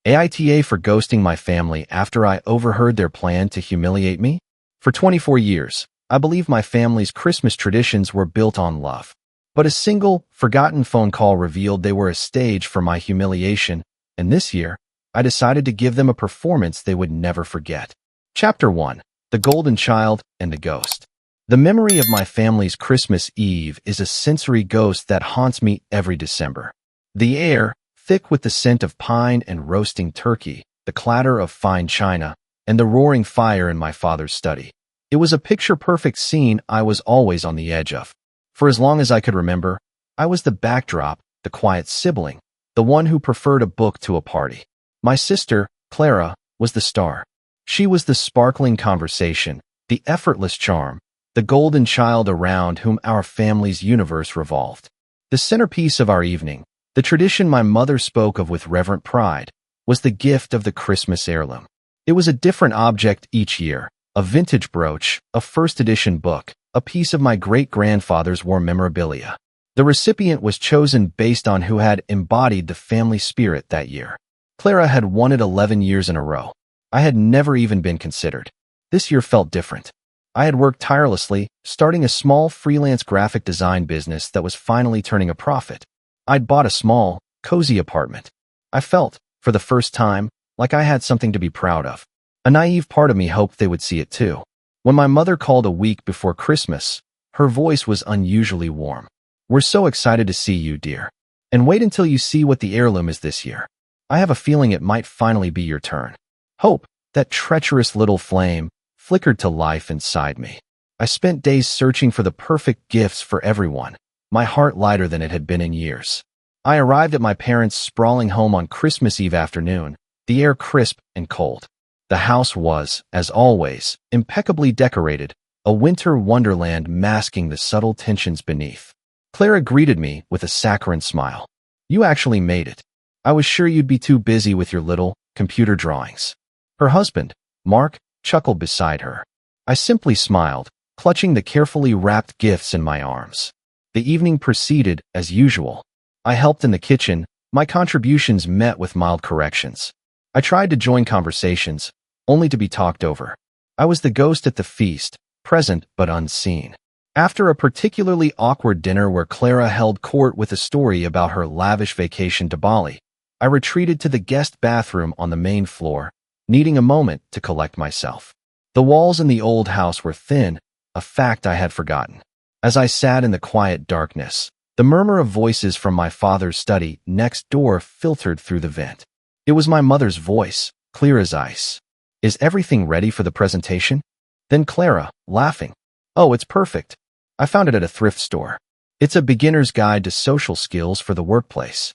AITA for ghosting my family after I overheard their plan to humiliate me? For 24 years, I believe my family's Christmas traditions were built on love. But a single, forgotten phone call revealed they were a stage for my humiliation, and this year, I decided to give them a performance they would never forget. Chapter 1. The Golden Child and the Ghost. The memory of my family's Christmas Eve is a sensory ghost that haunts me every December. The air, thick with the scent of pine and roasting turkey, the clatter of fine china, and the roaring fire in my father's study. It was a picture-perfect scene I was always on the edge of. For as long as I could remember, I was the backdrop, the quiet sibling, the one who preferred a book to a party. My sister, Clara, was the star. She was the sparkling conversation, the effortless charm, the golden child around whom our family's universe revolved. The centerpiece of our evening, the tradition my mother spoke of with reverent pride, was the gift of the Christmas heirloom. It was a different object each year, a vintage brooch, a first-edition book, a piece of my great-grandfather's war memorabilia. The recipient was chosen based on who had embodied the family spirit that year. Clara had won it 11 years in a row. I had never even been considered. This year felt different. I had worked tirelessly, starting a small freelance graphic design business that was finally turning a profit. I'd bought a small, cozy apartment. I felt, for the first time, like I had something to be proud of. A naive part of me hoped they would see it too. When my mother called a week before Christmas, her voice was unusually warm. "We're so excited to see you, dear. And wait until you see what the heirloom is this year. I have a feeling it might finally be your turn." Hope, that treacherous little flame, flickered to life inside me. I spent days searching for the perfect gifts for everyone, my heart lighter than it had been in years. I arrived at my parents' sprawling home on Christmas Eve afternoon, the air crisp and cold. The house was, as always, impeccably decorated, a winter wonderland masking the subtle tensions beneath. Clara greeted me with a saccharine smile. "You actually made it. I was sure you'd be too busy with your little computer drawings." Her husband, Mark, chuckled beside her. I simply smiled, clutching the carefully wrapped gifts in my arms. The evening proceeded as usual. I helped in the kitchen, my contributions met with mild corrections. I tried to join conversations, only to be talked over. I was the ghost at the feast, present but unseen. After a particularly awkward dinner where Clara held court with a story about her lavish vacation to Bali, I retreated to the guest bathroom on the main floor, needing a moment to collect myself. The walls in the old house were thin, a fact I had forgotten. As I sat in the quiet darkness, the murmur of voices from my father's study next door filtered through the vent. It was my mother's voice, clear as ice. "Is everything ready for the presentation?" Then Clara, laughing. "Oh, it's perfect. I found it at a thrift store. It's a beginner's guide to social skills for the workplace."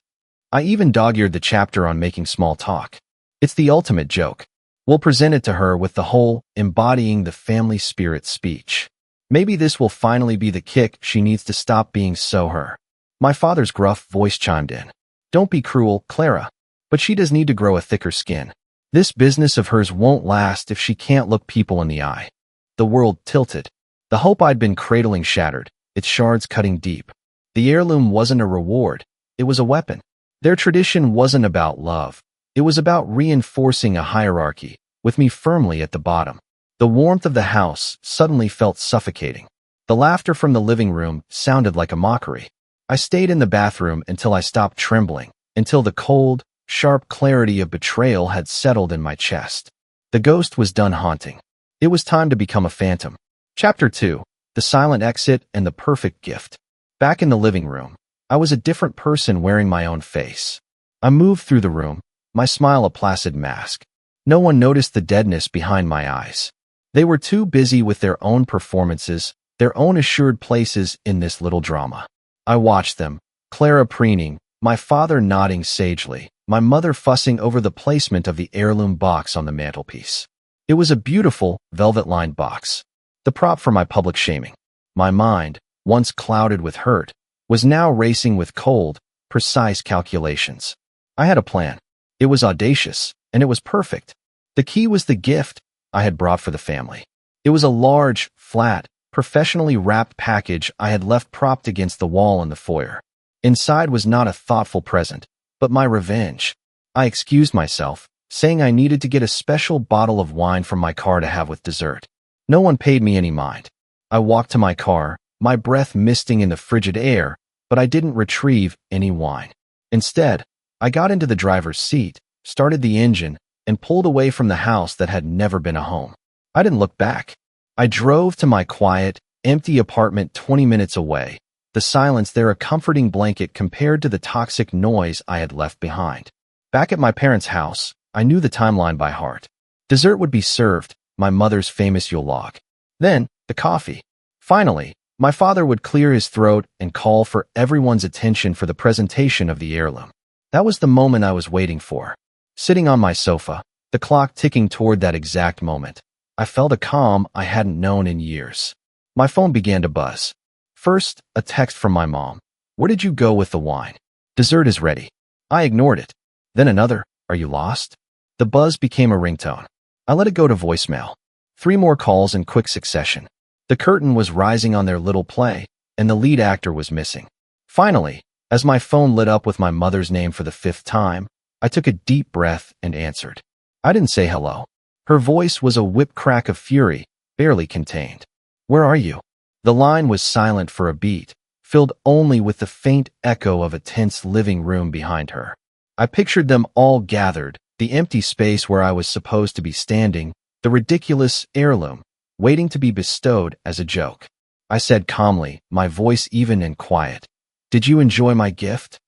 I even dog-eared the chapter on making small talk. It's the ultimate joke. We'll present it to her with the whole embodying the family spirit speech. Maybe this will finally be the kick she needs to stop being so her. My father's gruff voice chimed in. "Don't be cruel, Clara. But she does need to grow a thicker skin. This business of hers won't last if she can't look people in the eye." The world tilted. The hope I'd been cradling shattered, its shards cutting deep. The heirloom wasn't a reward, it was a weapon. Their tradition wasn't about love. It was about reinforcing a hierarchy, with me firmly at the bottom. The warmth of the house suddenly felt suffocating. The laughter from the living room sounded like a mockery. I stayed in the bathroom until I stopped trembling, until the cold, sharp clarity of betrayal had settled in my chest. The ghost was done haunting. It was time to become a phantom. Chapter 2. The Silent Exit and the Perfect Gift. Back in the living room, I was a different person wearing my own face. I moved through the room, my smile a placid mask. No one noticed the deadness behind my eyes. They were too busy with their own performances, their own assured places in this little drama. I watched them, Clara preening, my father nodding sagely, my mother fussing over the placement of the heirloom box on the mantelpiece. It was a beautiful, velvet-lined box, the prop for my public shaming. My mind, once clouded with hurt, was now racing with cold, precise calculations. I had a plan. It was audacious, and it was perfect. The key was the gift I had brought for the family. It was a large, flat, professionally wrapped package I had left propped against the wall in the foyer. Inside was not a thoughtful present, but my revenge. I excused myself, saying I needed to get a special bottle of wine from my car to have with dessert. No one paid me any mind. I walked to my car, my breath misting in the frigid air, but I didn't retrieve any wine. Instead, I got into the driver's seat, started the engine, and pulled away from the house that had never been a home. I didn't look back. I drove to my quiet, empty apartment 20 minutes away, the silence there a comforting blanket compared to the toxic noise I had left behind. Back at my parents' house, I knew the timeline by heart. Dessert would be served, my mother's famous Yule log. Then, the coffee. Finally, my father would clear his throat and call for everyone's attention for the presentation of the heirloom. That was the moment I was waiting for. Sitting on my sofa, the clock ticking toward that exact moment, I felt a calm I hadn't known in years. My phone began to buzz. First, a text from my mom. Where did you go with the wine? Dessert is ready. I ignored it. Then another, are you lost? The buzz became a ringtone. I let it go to voicemail. 3 more calls in quick succession. The curtain was rising on their little play, and the lead actor was missing. Finally, as my phone lit up with my mother's name for the 5th time, I took a deep breath and answered. I didn't say hello. Her voice was a whip crack of fury, barely contained. Where are you? The line was silent for a beat, filled only with the faint echo of a tense living room behind her. I pictured them all gathered, the empty space where I was supposed to be standing, the ridiculous heirloom, waiting to be bestowed as a joke. I said calmly, my voice even and quiet. Did you enjoy my gift?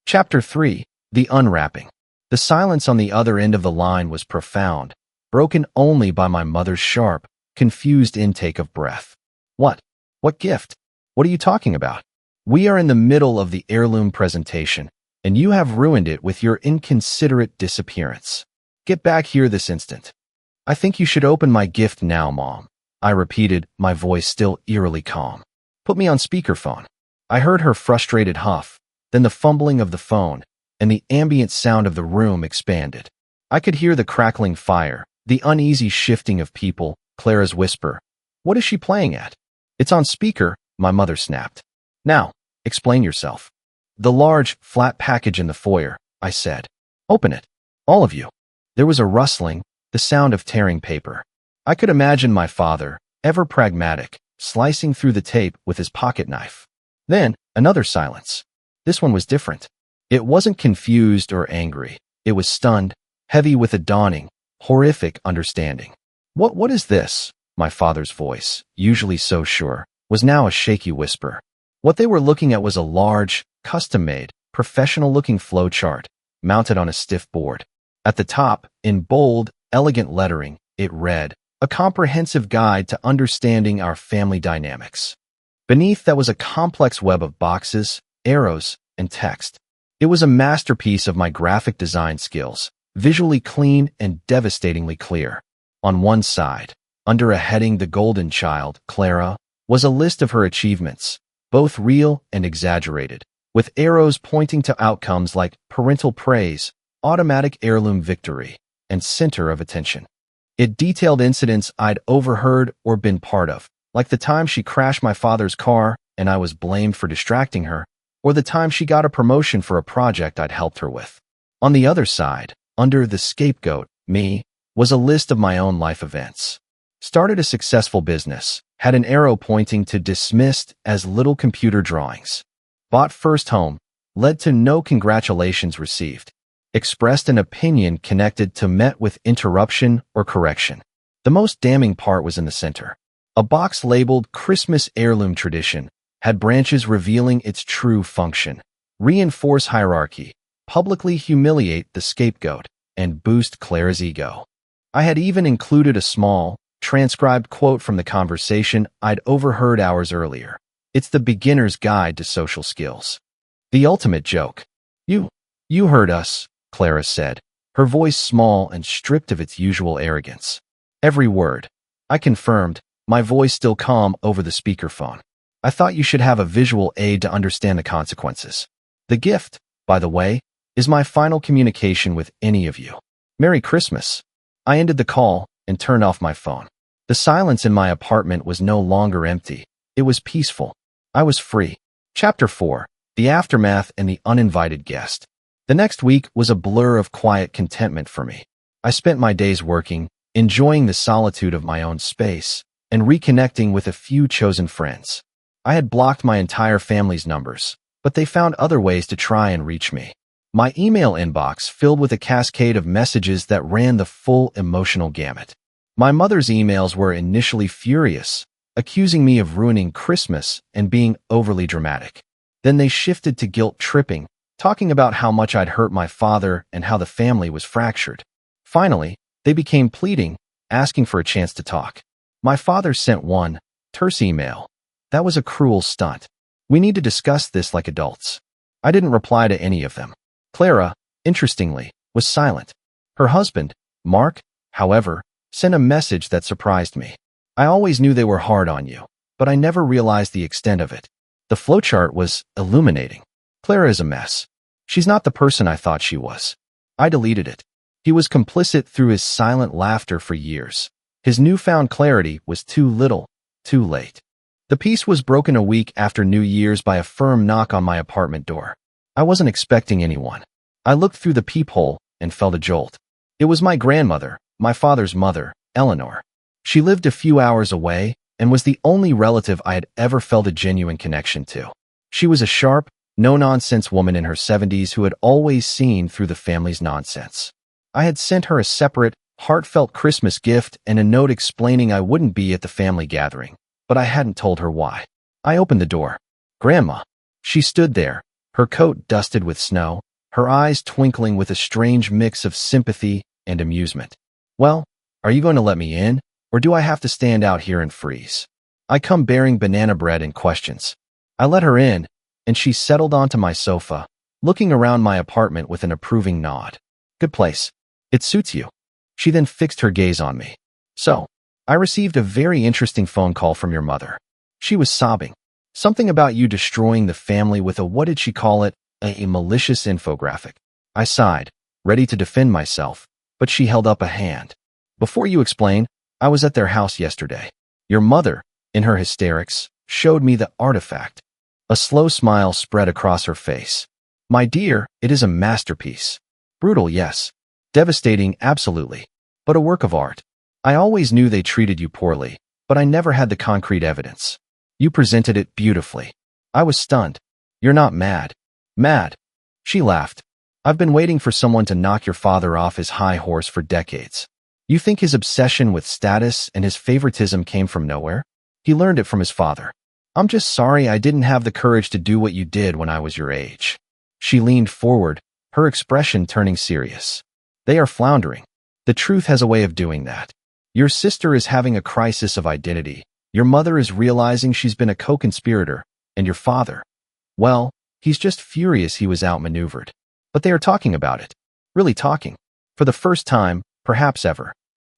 Chapter 3. The Unwrapping. The silence on the other end of the line was profound, broken only by my mother's sharp, confused intake of breath. What? What gift? What are you talking about? We are in the middle of the heirloom presentation, and you have ruined it with your inconsiderate disappearance. Get back here this instant. I think you should open my gift now, Mom. I repeated, my voice still eerily calm. Put me on speakerphone. I heard her frustrated huff, then the fumbling of the phone, and the ambient sound of the room expanded. I could hear the crackling fire, the uneasy shifting of people, Clara's whisper. What is she playing at? It's on speaker, my mother snapped. Now, explain yourself. The large, flat package in the foyer, I said. Open it. All of you. There was a rustling, the sound of tearing paper. I could imagine my father, ever pragmatic, slicing through the tape with his pocket knife. Then, another silence. This one was different. It wasn't confused or angry. It was stunned, heavy with a dawning, horrific understanding. What is this? My father's voice, usually so sure, was now a shaky whisper. What they were looking at was a large, custom-made, professional-looking flowchart, mounted on a stiff board. At the top, in bold, elegant lettering, it read, a comprehensive guide to understanding our family dynamics. Beneath that was a complex web of boxes, arrows, and text. It was a masterpiece of my graphic design skills, visually clean and devastatingly clear. On one side, under a heading The Golden Child, Clara, was a list of her achievements, both real and exaggerated, with arrows pointing to outcomes like parental praise, automatic heirloom victory, and center of attention. It detailed incidents I'd overheard or been part of, like the time she crashed my father's car and I was blamed for distracting her, or the time she got a promotion for a project I'd helped her with. On the other side, under the Scapegoat, me, was a list of my own life events. Started a successful business, had an arrow pointing to dismissed as little computer drawings. Bought first home, led to no congratulations received. Expressed an opinion connected to met with interruption or correction. The most damning part was in the center. A box labeled Christmas Heirloom Tradition had branches revealing its true function. Reinforce hierarchy, publicly humiliate the scapegoat, and boost Clara's ego. I had even included a small, transcribed quote from the conversation I'd overheard hours earlier. It's the beginner's guide to social skills. The ultimate joke. You heard us, Clara said, her voice small and stripped of its usual arrogance. Every word. I confirmed, my voice still calm over the speakerphone. I thought you should have a visual aid to understand the consequences. The gift, by the way, is my final communication with any of you. Merry Christmas. I ended the call and turned off my phone. The silence in my apartment was no longer empty. It was peaceful. I was free. Chapter 4. The Aftermath and the Uninvited Guest. The next week was a blur of quiet contentment for me. I spent my days working, enjoying the solitude of my own space, and reconnecting with a few chosen friends. I had blocked my entire family's numbers, but they found other ways to try and reach me. My email inbox filled with a cascade of messages that ran the full emotional gamut. My mother's emails were initially furious, accusing me of ruining Christmas and being overly dramatic. Then they shifted to guilt-tripping, talking about how much I'd hurt my father and how the family was fractured. Finally, they became pleading, asking for a chance to talk. My father sent one terse email. That was a cruel stunt. We need to discuss this like adults. I didn't reply to any of them. Clara, interestingly, was silent. Her husband, Mark, however, sent a message that surprised me. I always knew they were hard on you, but I never realized the extent of it. The flowchart was illuminating. Clara is a mess. She's not the person I thought she was. I deleted it. He was complicit through his silent laughter for years. His newfound clarity was too little, too late. The peace was broken a week after New Year's by a firm knock on my apartment door. I wasn't expecting anyone. I looked through the peephole and felt a jolt. It was my grandmother, my father's mother, Eleanor. She lived a few hours away and was the only relative I had ever felt a genuine connection to. She was a sharp, no-nonsense woman in her 70s who had always seen through the family's nonsense. I had sent her a separate, heartfelt Christmas gift and a note explaining I wouldn't be at the family gathering, but I hadn't told her why. I opened the door. Grandma. She stood there, her coat dusted with snow, her eyes twinkling with a strange mix of sympathy and amusement. Well, are you going to let me in, or do I have to stand out here and freeze? I come bearing banana bread and questions. I let her in, and she settled onto my sofa, looking around my apartment with an approving nod. Good place. It suits you. She then fixed her gaze on me. So, I received a very interesting phone call from your mother. She was sobbing. Something about you destroying the family with a, what did she call it, a malicious infographic. I sighed, ready to defend myself, but she held up a hand. Before you explain, I was at their house yesterday. Your mother, in her hysterics, showed me the artifact. A slow smile spread across her face. My dear, it is a masterpiece. Brutal, yes. Devastating, absolutely. But a work of art. I always knew they treated you poorly, but I never had the concrete evidence. You presented it beautifully. I was stunned. You're not mad. Mad. She laughed. I've been waiting for someone to knock your father off his high horse for decades. You think his obsession with status and his favoritism came from nowhere? He learned it from his father. I'm just sorry I didn't have the courage to do what you did when I was your age. She leaned forward, her expression turning serious. They are floundering. The truth has a way of doing that. Your sister is having a crisis of identity. Your mother is realizing she's been a co-conspirator, and your father, well, he's just furious he was outmaneuvered. But they are talking about it. Really talking. For the first time, perhaps ever.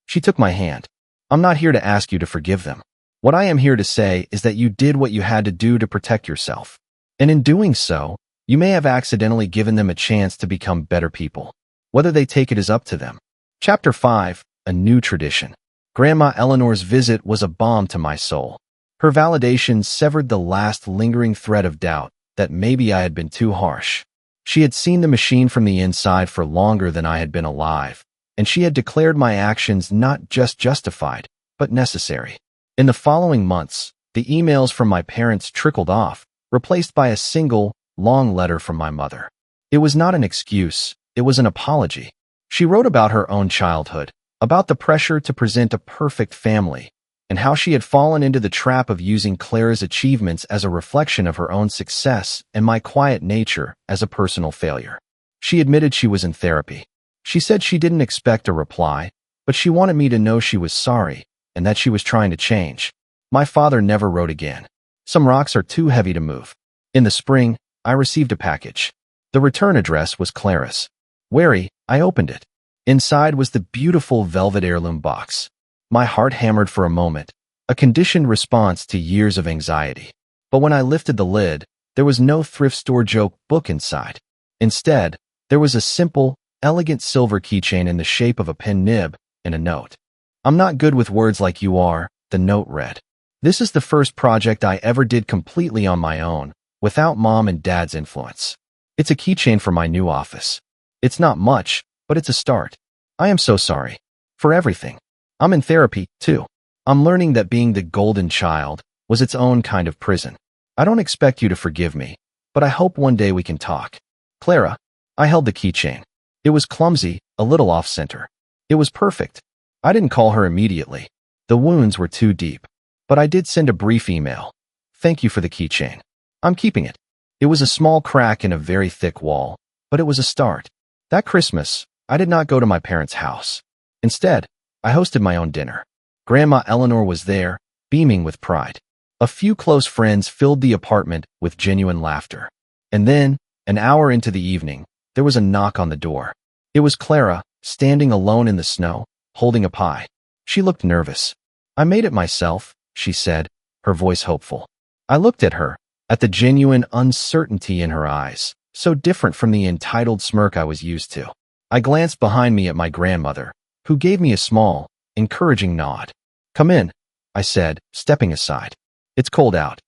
She took my hand. I'm not here to ask you to forgive them. What I am here to say is that you did what you had to do to protect yourself. And in doing so, you may have accidentally given them a chance to become better people. Whether they take it is up to them. Chapter 5, A New Tradition. Grandma Eleanor's visit was a balm to my soul. Her validation severed the last lingering thread of doubt that maybe I had been too harsh. She had seen the machine from the inside for longer than I had been alive, and she had declared my actions not just justified, but necessary. In the following months, the emails from my parents trickled off, replaced by a single, long letter from my mother. It was not an excuse, it was an apology. She wrote about her own childhood, about the pressure to present a perfect family, and how she had fallen into the trap of using Clara's achievements as a reflection of her own success and my quiet nature as a personal failure. She admitted she was in therapy. She said she didn't expect a reply, but she wanted me to know she was sorry and that she was trying to change. My father never wrote again. Some rocks are too heavy to move. In the spring, I received a package. The return address was Clara's. Wary, I opened it. Inside was the beautiful velvet heirloom box. My heart hammered for a moment, a conditioned response to years of anxiety. But when I lifted the lid, there was no thrift store joke book inside. Instead, there was a simple, elegant silver keychain in the shape of a pen nib and a note. I'm not good with words like you are, the note read. This is the first project I ever did completely on my own, without mom and dad's influence. It's a keychain for my new office. It's not much, but it's a start. I am so sorry. For everything. I'm in therapy, too. I'm learning that being the golden child was its own kind of prison. I don't expect you to forgive me, but I hope one day we can talk. Clara. I held the keychain. It was clumsy, a little off-center. It was perfect. I didn't call her immediately. The wounds were too deep. But I did send a brief email. Thank you for the keychain. I'm keeping it. It was a small crack in a very thick wall, but it was a start. That Christmas, I did not go to my parents' house. Instead, I hosted my own dinner. Grandma Eleanor was there, beaming with pride. A few close friends filled the apartment with genuine laughter. And then, an hour into the evening, there was a knock on the door. It was Clara, standing alone in the snow, holding a pie. She looked nervous. I made it myself, she said, her voice hopeful. I looked at her, at the genuine uncertainty in her eyes, so different from the entitled smirk I was used to. I glanced behind me at my grandmother, who gave me a small, encouraging nod. Come in, I said, stepping aside. It's cold out.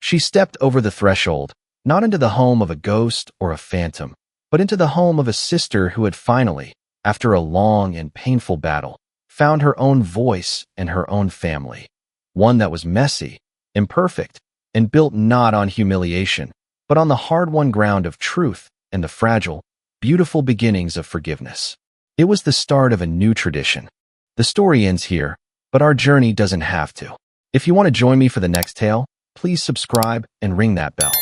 She stepped over the threshold, not into the home of a ghost or a phantom, but into the home of a sister who had finally, after a long and painful battle, found her own voice and her own family. One that was messy, imperfect, and built not on humiliation, but on the hard-won ground of truth and the fragile, beautiful beginnings of forgiveness. It was the start of a new tradition. The story ends here, but our journey doesn't have to. If you want to join me for the next tale, please subscribe and ring that bell.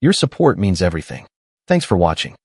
Your support means everything. Thanks for watching.